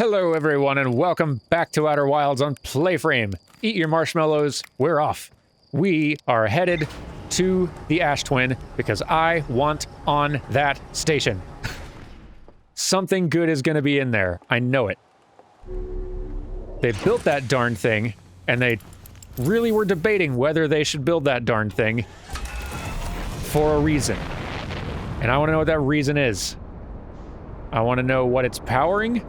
Hello everyone and welcome back to Outer Wilds on PlayFrame. Eat your marshmallows, we're off. We are headed to the Ash Twin because I want on that station. Something good is gonna be in there, I know it. They built that darn thing, and they really were debating whether they should build that darn thing for a reason. And I want to know what that reason is. I want to know what it's powering.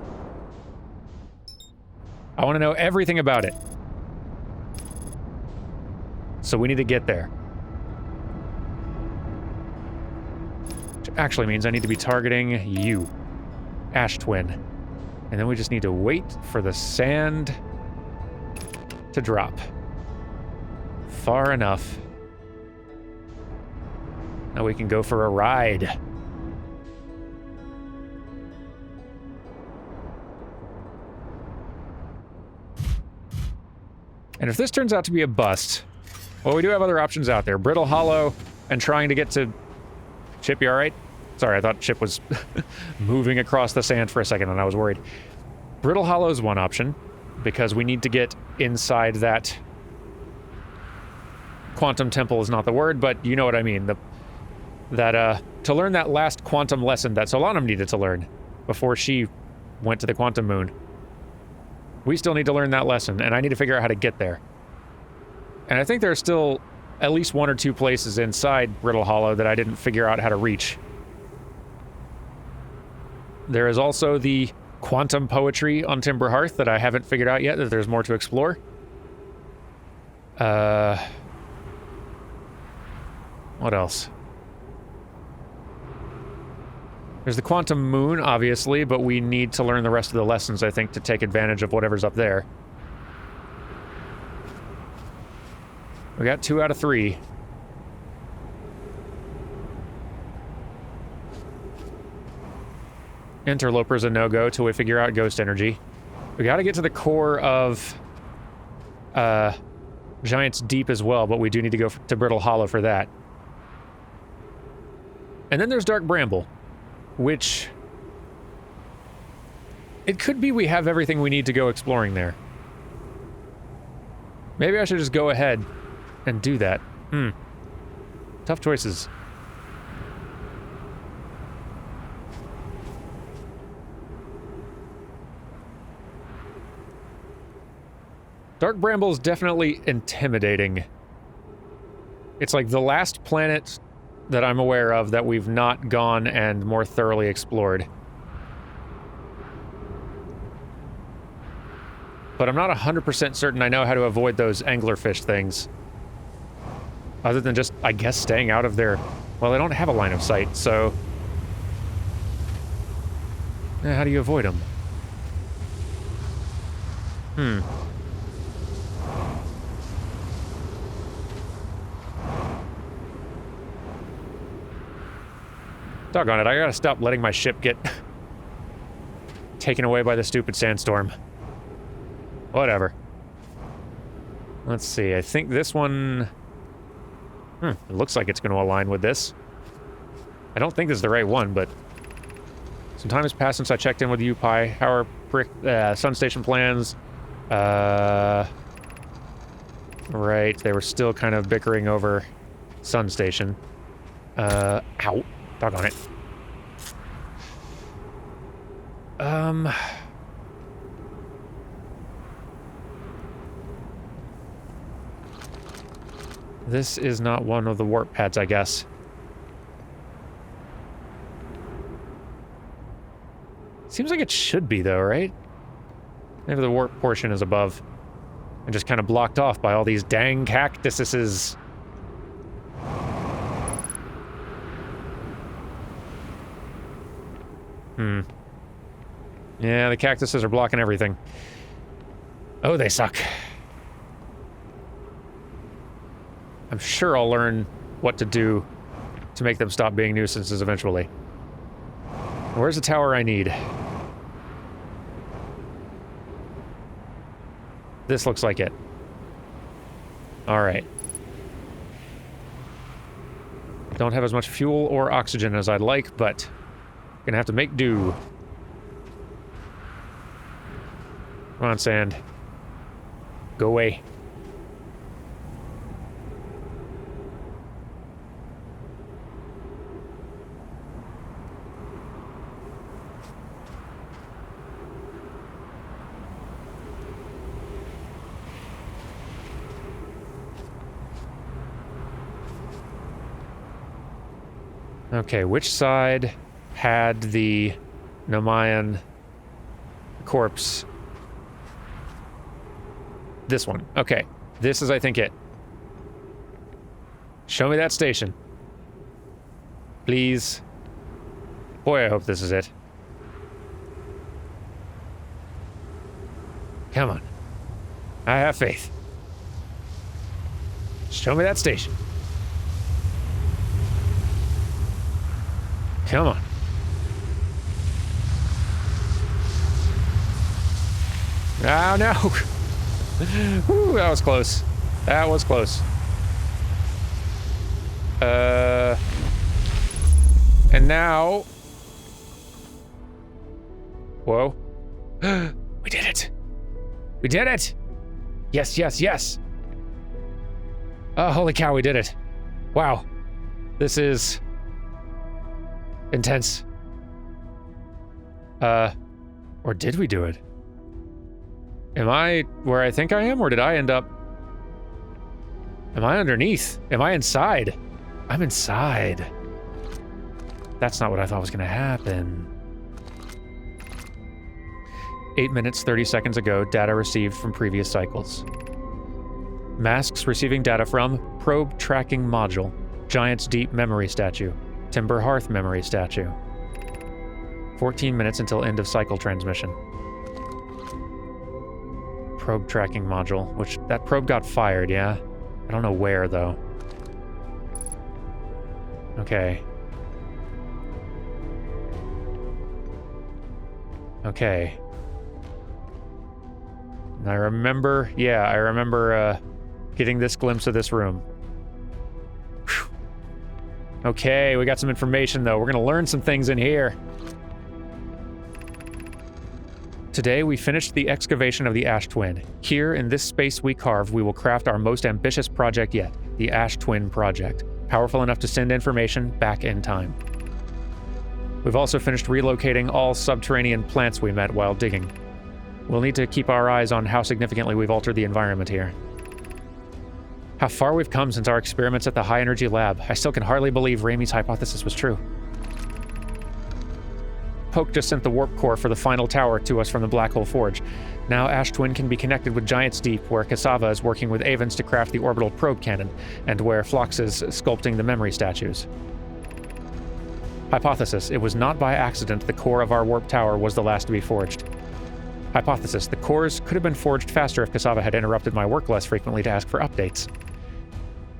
I want to know everything about it. So we need to get there. Which actually means I need to be targeting you, Ash Twin. And then we just need to wait for the sand to drop. Far enough. Now we can go for a ride. And if this turns out to be a bust, well, we do have other options out there. Brittle Hollow and trying to get to... Chip, you alright? Sorry, I thought Chip was moving across the sand for a second and I was worried. Brittle Hollow is one option, because we need to get inside that... Quantum Temple is not the word, but you know what I mean. To learn that last quantum lesson that Solanum needed to learn before she went to the Quantum Moon. We still need to learn that lesson, and I need to figure out how to get there. And I think there are still at least one or two places inside Brittle Hollow that I didn't figure out how to reach. There is also the quantum poetry on Timber Hearth that I haven't figured out yet, that there's more to explore. What else? There's the Quantum Moon, obviously, but we need to learn the rest of the lessons, I think, to take advantage of whatever's up there. We got 2 out of 3. Interloper's a no-go till we figure out ghost energy. We gotta get to the core of Giant's Deep as well, but we do need to go to Brittle Hollow for that. And then there's Dark Bramble, which... It could be we have everything we need to go exploring there. Maybe I should just go ahead and do that. Tough choices. Dark Bramble is definitely intimidating. It's like the last planet that I'm aware of that we've not gone and more thoroughly explored. But I'm not 100% certain I know how to avoid those anglerfish things. Other than just, I guess, staying out of their... Well, they don't have a line of sight, so... How do you avoid them? Doggone it, I gotta stop letting my ship get taken away by the stupid sandstorm. Whatever. Let's see, I think this one... it looks like it's going to align with this. I don't think this is the right one, but... Some time has passed since I checked in with you, Pi. How are Sun Station plans? Right, they were still kind of bickering over Sun Station. Ow. Doggone it. This is not one of the warp pads, I guess. Seems like it should be, though, right? Maybe the warp portion is above. And just kind of blocked off by all these dang cactuses. Yeah, the cactuses are blocking everything. Oh, they suck. I'm sure I'll learn what to do to make them stop being nuisances eventually. Where's the tower I need? This looks like it. Alright. Don't have as much fuel or oxygen as I'd like, but gonna have to make do. Come on, sand. Go away. Okay, which side had the Nomayan corpse? This one. Okay, this is, I think, it. Show me that station. Please. Boy, I hope this is it. Come on. I have faith. Show me that station. Come on. Oh, no. Whew, that was close. That was close. And now... Whoa. We did it. We did it. Yes, yes, yes. Oh, holy cow, we did it. Wow. This is... intense. Or did we do it? Am I where I think I am, or did I end up... Am I underneath? Am I inside? I'm inside. That's not what I thought was gonna happen. 8 minutes, 30 seconds ago, data received from previous cycles. Masks receiving data from probe tracking module, Giant's Deep memory statue, Timber Hearth memory statue. 14 minutes until end of cycle transmission. Probe tracking module, which that probe got fired, yeah? I don't know where, though. Okay. Okay. And I remember, yeah, I remember getting this glimpse of this room. Whew. Okay, we got some information, though. We're gonna learn some things in here. Today, we finished the excavation of the Ash Twin. Here, in this space we carve, we will craft our most ambitious project yet, the Ash Twin Project, powerful enough to send information back in time. We've also finished relocating all subterranean plants we met while digging. We'll need to keep our eyes on how significantly we've altered the environment here. How far we've come since our experiments at the high-energy lab. I still can hardly believe Ramey's hypothesis was true. Poke just sent the warp core for the final tower to us from the Black Hole Forge. Now Ash Twin can be connected with Giant's Deep, where Cassava is working with Avens to craft the orbital probe cannon, and where Phlox is sculpting the memory statues. Hypothesis: it was not by accident the core of our warp tower was the last to be forged. Hypothesis: the cores could have been forged faster if Cassava had interrupted my work less frequently to ask for updates.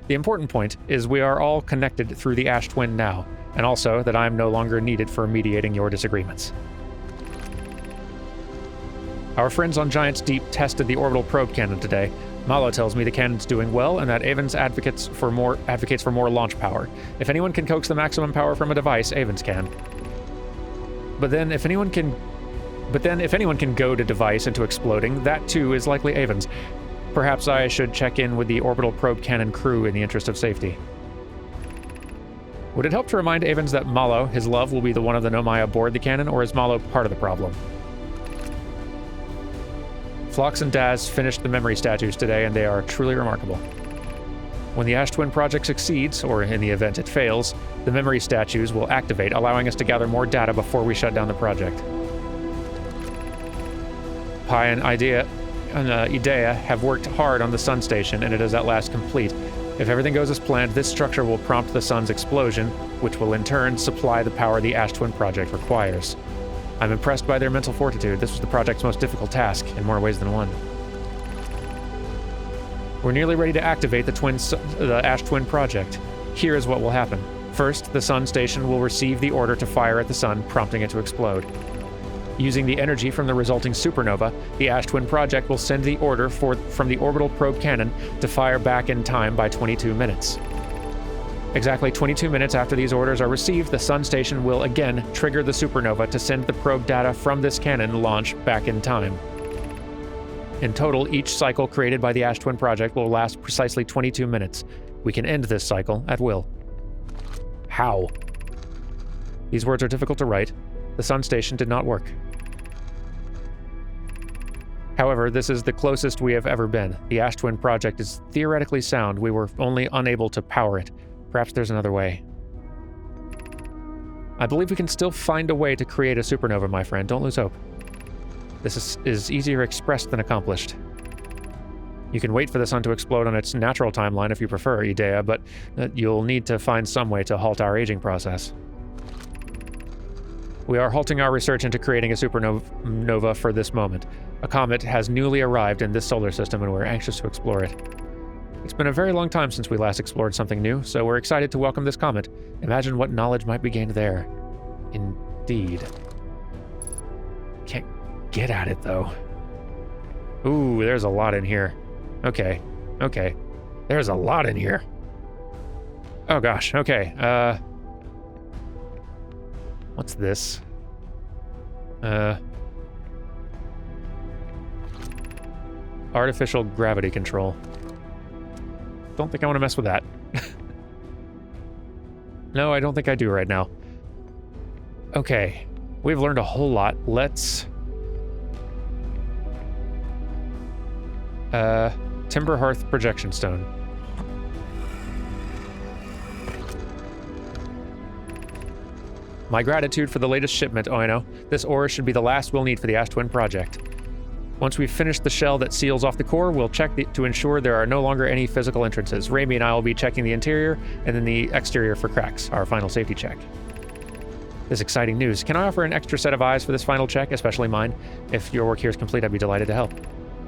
The important point is we are all connected through the Ash Twin now, and also that I'm no longer needed for mediating your disagreements. Our friends on Giant's Deep tested the orbital probe cannon today. Malo tells me the cannon's doing well and that Avens advocates for more launch power. If anyone can coax the maximum power from a device, Avens can. But then if anyone can goad a device into exploding, that too is likely Avens. Perhaps I should check in with the orbital probe cannon crew in the interest of safety. Would it help to remind Avens that Malo, his love, will be the one of the Nomai aboard the cannon, or is Malo part of the problem? Phlox and Daz finished the memory statues today, and they are truly remarkable. When the Ash Twin project succeeds, or in the event it fails, the memory statues will activate, allowing us to gather more data before we shut down the project. Pi and Idea have worked hard on the Sun Station, and it is at last complete. If everything goes as planned, this structure will prompt the Sun's explosion, which will in turn supply the power the Ash Twin project requires. I'm impressed by their mental fortitude. This was the project's most difficult task, in more ways than one. We're nearly ready to activate the Ash Twin project. Here is what will happen. First, the Sun Station will receive the order to fire at the Sun, prompting it to explode. Using the energy from the resulting supernova, the Ash Twin project will send the order from the orbital probe cannon to fire back in time by 22 minutes. Exactly 22 minutes after these orders are received, the Sun Station will again trigger the supernova to send the probe data from this cannon launch back in time. In total, each cycle created by the Ash Twin project will last precisely 22 minutes. We can end this cycle at will. How? These words are difficult to write. The sun station did not work. However, this is the closest we have ever been. The Ash Twin project is theoretically sound. We were only unable to power it. Perhaps there's another way. I believe we can still find a way to create a supernova, my friend. Don't lose hope. This is easier expressed than accomplished. You can wait for the sun to explode on its natural timeline if you prefer, Idea, but you'll need to find some way to halt our aging process. We are halting our research into creating a supernova for this moment. A comet has newly arrived in this solar system, and we're anxious to explore it. It's been a very long time since we last explored something new, so we're excited to welcome this comet. Imagine what knowledge might be gained there. Indeed. Can't get at it, though. Ooh, there's a lot in here. Okay. There's a lot in here. Oh gosh, okay. What's this? Artificial gravity control. Don't think I want to mess with that. No, I don't think I do right now. Okay, we've learned a whole lot. Let's... Timber Hearth Projection Stone. My gratitude for the latest shipment, Oino. This ore should be the last we'll need for the Ash Twin project. Once we've finished the shell that seals off the core, we'll check to ensure there are no longer any physical entrances. Raimi and I will be checking the interior and then the exterior for cracks, our final safety check. This exciting news. Can I offer an extra set of eyes for this final check, especially mine? If your work here is complete, I'd be delighted to help.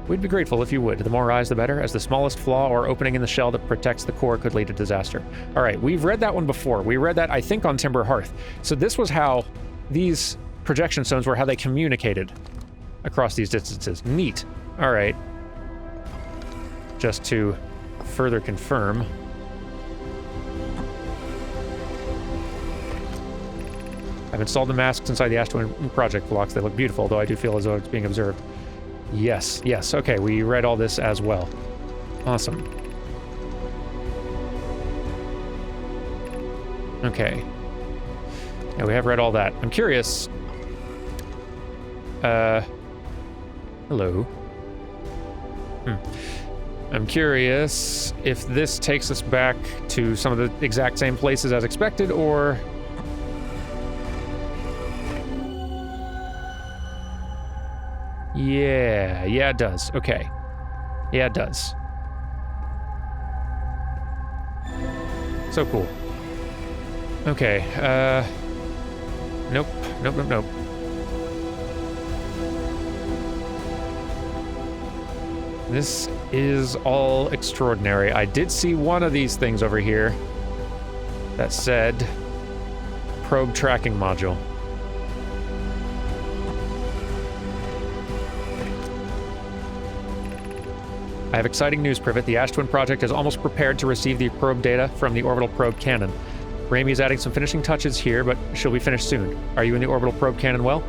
We'd be grateful if you would. The more eyes, the better, as the smallest flaw or opening in the shell that protects the core could lead to disaster. All right, we've read that one before. We read that, I think, on Timber Hearth. So this was how these projection stones were, how they communicated across these distances. Neat. All right. Just to further confirm. I've installed the masks inside the Ash Twin project blocks. They look beautiful, though I do feel as though it's being observed. Yes. Okay, we read all this as well. Awesome. Okay. Yeah, we have read all that. I'm curious. Hello. I'm curious if this takes us back to some of the exact same places as expected, or... Yeah, it does. Okay. Yeah, it does. So cool. Okay, Nope. This is all extraordinary. I did see one of these things over here that said probe tracking module. I have exciting news, Privet. The Ash Twin project is almost prepared to receive the probe data from the orbital probe cannon. Raimi is adding some finishing touches here, but she'll be finished soon. Are you in the orbital probe cannon well?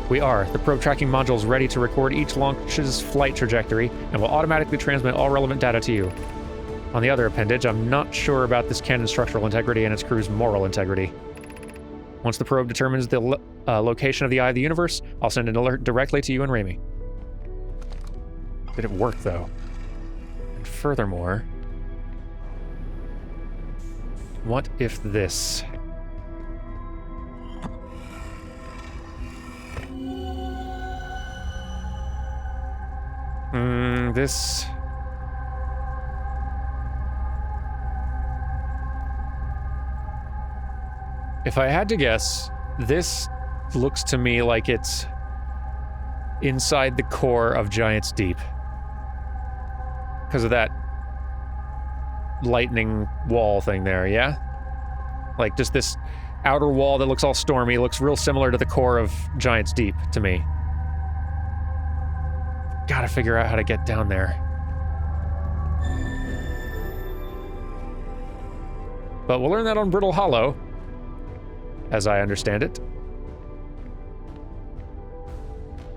We are. The probe tracking module is ready to record each launch's flight trajectory and will automatically transmit all relevant data to you. On the other appendage, I'm not sure about this cannon's structural integrity and its crew's moral integrity. Once the probe determines the location of the Eye of the Universe, I'll send an alert directly to you and Raimi. Did it work, though? And furthermore, what if this? This... If I had to guess, this looks to me like it's inside the core of Giant's Deep. Because of that lightning wall thing there, yeah? Like, just this outer wall that looks all stormy looks real similar to the core of Giant's Deep to me. Gotta figure out how to get down there. But we'll learn that on Brittle Hollow, as I understand it.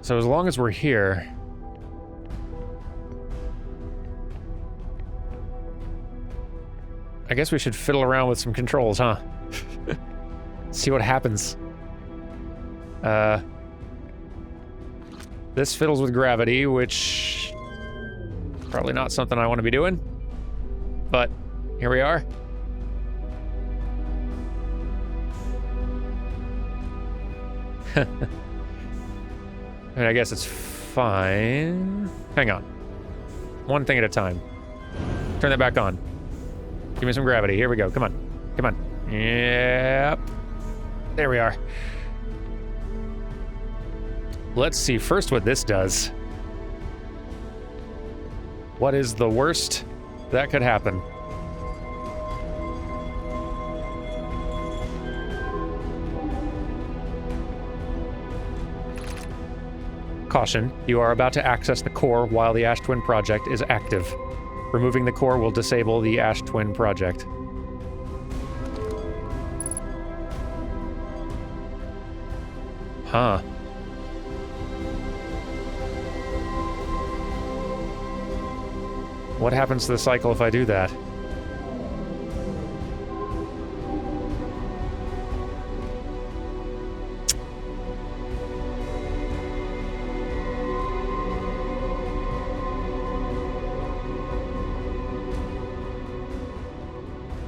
So as long as we're here, I guess we should fiddle around with some controls, huh? See what happens. This fiddles with gravity, which... probably not something I want to be doing. But, here we are. I mean, I guess it's fine. Hang on. One thing at a time. Turn that back on. Give me some gravity. Here we go. Come on. Come on. Yep. There we are. Let's see first what this does. What is the worst that could happen? Caution, you are about to access the core while the Ash Twin project is active. Removing the core will disable the Ash Twin project. Huh. What happens to the cycle if I do that?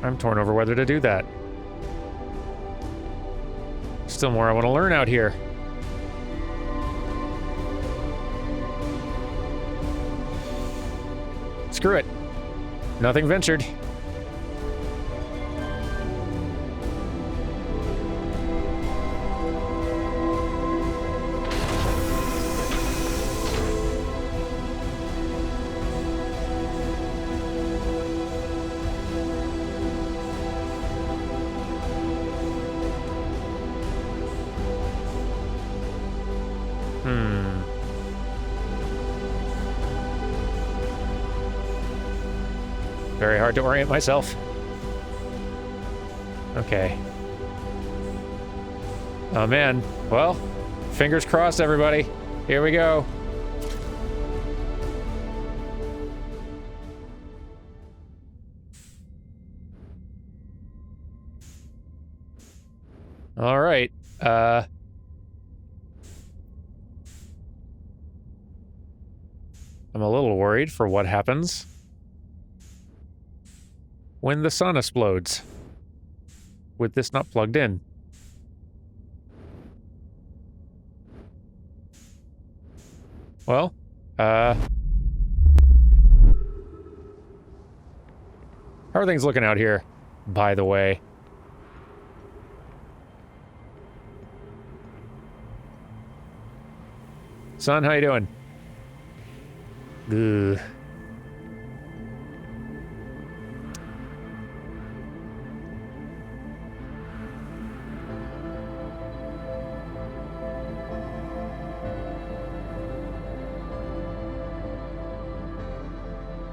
I'm torn over whether to do that. Still more I want to learn out here. Screw it. Nothing ventured. Very hard to orient myself. Okay. Oh man. Well, fingers crossed, everybody. Here we go. All right. I'm a little worried for what happens when the sun explodes with this not plugged in. Well, how are things looking out here, by the way? Son, how you doing? Ugh.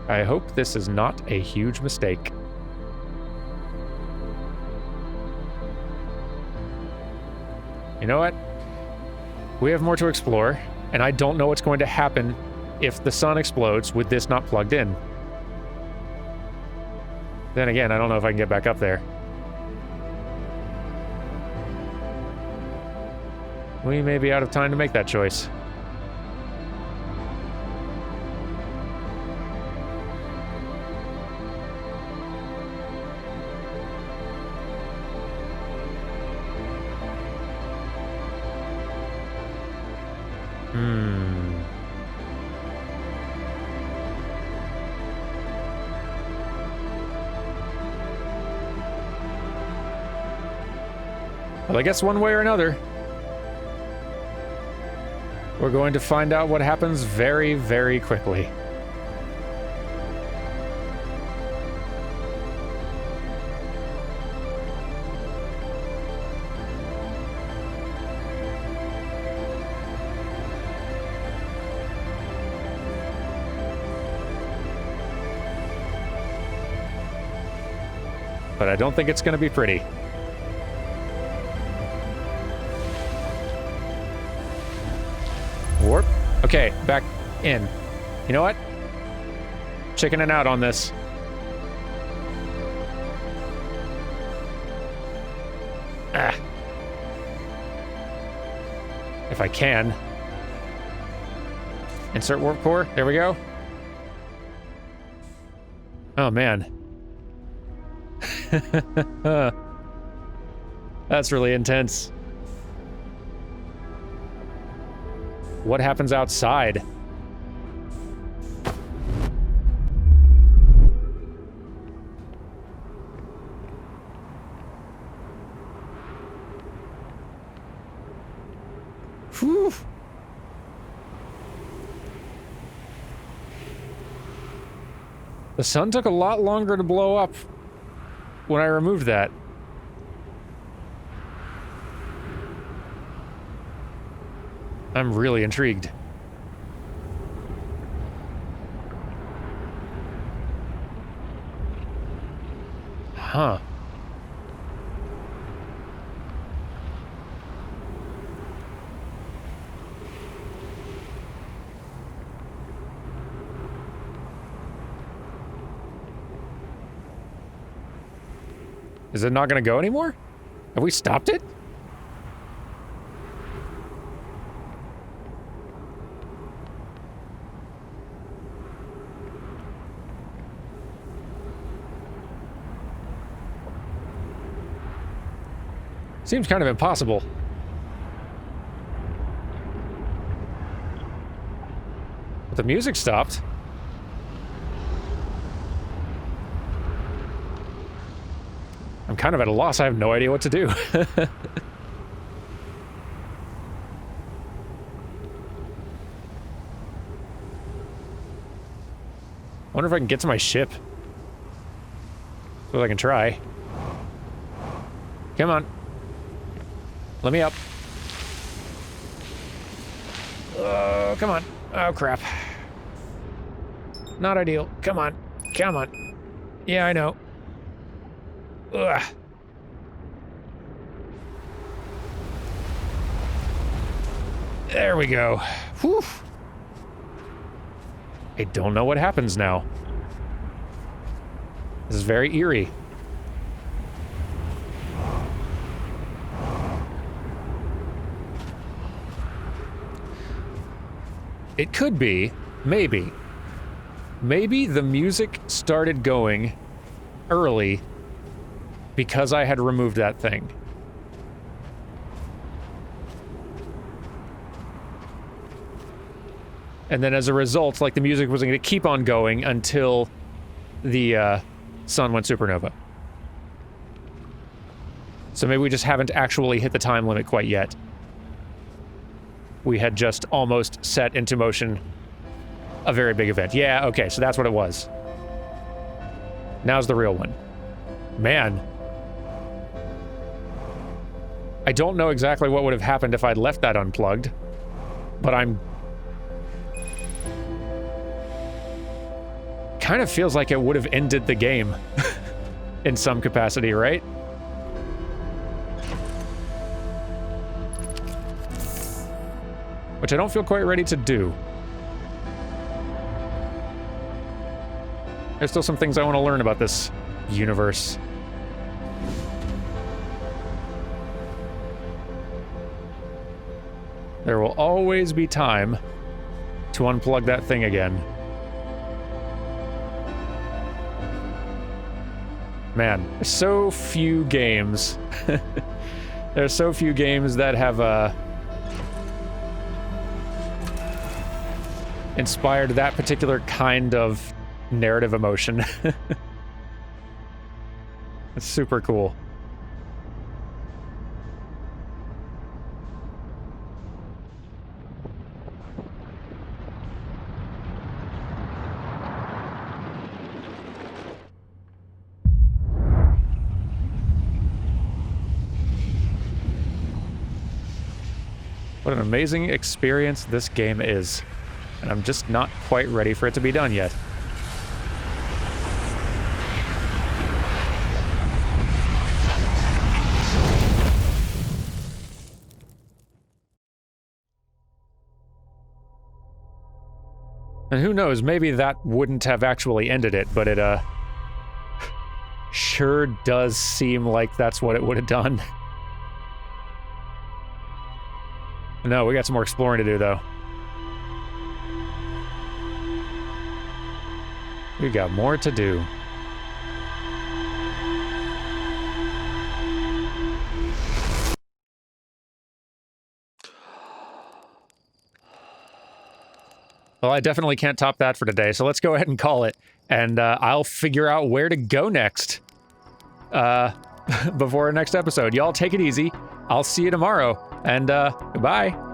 I hope this is not a huge mistake. You know what? We have more to explore, and I don't know what's going to happen if the sun explodes with this not plugged in. Then again, I don't know if I can get back up there. We may be out of time to make that choice. Well, I guess one way or another, we're going to find out what happens very, very quickly. But I don't think it's going to be pretty. Warp. Okay, back in. You know what? Chickening out on this. Ah. If I can. Insert warp core. There we go. Oh, man. That's really intense. What happens outside? Whew. The sun took a lot longer to blow up when I removed that. I'm really intrigued. Huh. Is it not going to go anymore? Have we stopped it? Seems kind of impossible. But the music stopped. I'm kind of at a loss. I have no idea what to do. I wonder if I can get to my ship. That's what I can try. Come on. Let me up. Oh, come on. Oh, crap. Not ideal. Come on. Come on. Yeah, I know. Ugh. There we go. Whew. I don't know what happens now. This is very eerie. It could be, maybe the music started going early because I had removed that thing. And then as a result, like, the music was going to keep on going until the sun went supernova. So maybe we just haven't actually hit the time limit quite yet. We had just almost set into motion a very big event. Yeah, okay, so that's what it was. Now's the real one. Man. I don't know exactly what would have happened if I'd left that unplugged, but I'm... kind of feels like it would have ended the game in some capacity, right? Which I don't feel quite ready to do. There's still some things I want to learn about this universe. There will always be time to unplug that thing again. Man, there's so few games. There's so few games that have inspired that particular kind of narrative emotion. It's super cool. What an amazing experience this game is. And I'm just not quite ready for it to be done yet. And who knows, maybe that wouldn't have actually ended it, but it, sure does seem like that's what it would have done. No, we got some more exploring to do, though. We got more to do. Well, I definitely can't top that for today, so let's go ahead and call it. And I'll figure out where to go next before our next episode. Y'all take it easy. I'll see you tomorrow, and goodbye.